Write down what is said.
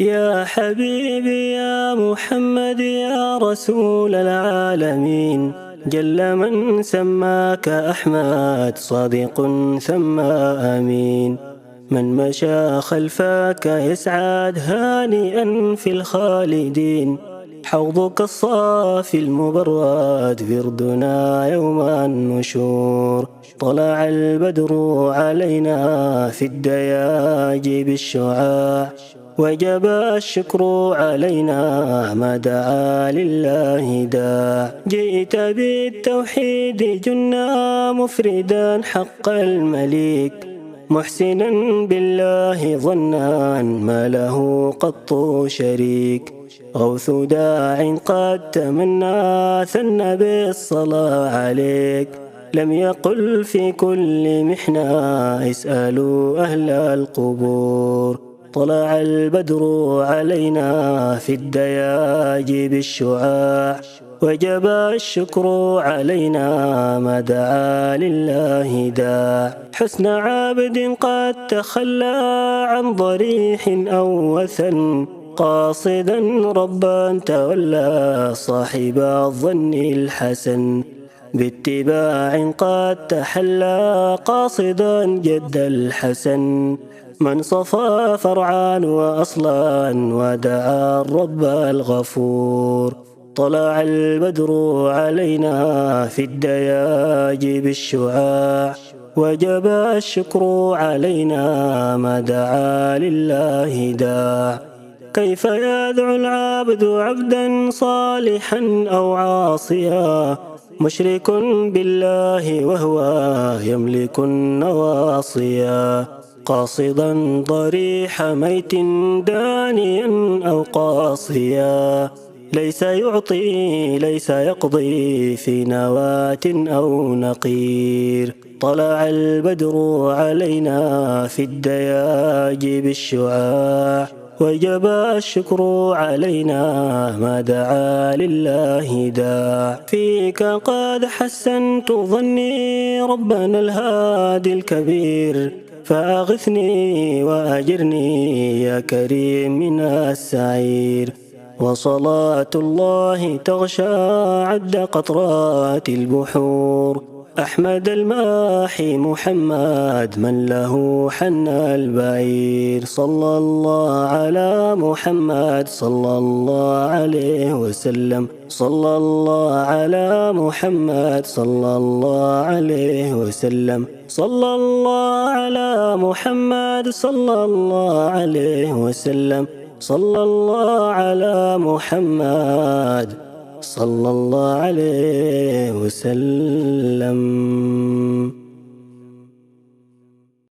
يا حبيبي يا محمد يا رسول العالمين، جل من سماك أحمد صادق ثم أمين. من مشى خلفك يسعد هانئا في الخالدين، حوضك الصافي المبرد وردنا يوم النشور. طلع البدر علينا في الدياج بالشعاع، وجب الشكر علينا ما دعا لله داع. جئت بالتوحيد جنا مفردا حق المليك، محسنا بالله ظنا ما له قط شريك. غوث داع قد تمنى ثنى بالصلاة عليك، لم يقل في كل محنة اسألوا أهل القبور. طلع البدر علينا في الدياج بالشعاع، وجب الشكر علينا ما دعا لله داع. حسن عابد قد تخلى عن ضريح أو وثن، قاصدا ربا تولى صاحب الظن الحسن. باتباع قد تحلى قاصدا جد الحسن، من صفى فرعا وأصلا ودعا الرب الغفور. طلع البدر علينا في الدياج بالشعاع، وجب الشكر علينا ما دعا لله داع. كيف يدعو العبد عبدا صالحا أو عاصيا، مشرك بالله وهو يملك النواصيا، قاصدا ضريح ميت دانيا أو قاصيا. ليس يعطي ليس يقضي في نواة أو نقير. طلع البدر علينا في الدياج بالشعاع، وجب الشكر علينا ما دعا لله داع. فيك قد حسنت ظني ربنا الهادي الكبير، فأغثني وأجرني يا كريم من السعير. وصلاة الله تغشى عد قطرات البحور، أحمد الماحي محمد من له حن البعير. صلى الله على محمد صلى الله عليه وسلم، صلى الله على محمد صلى الله عليه وسلم، صلى الله على محمد صلى الله عليه وسلم، صلى الله على محمد صلى الله عليه وسلم.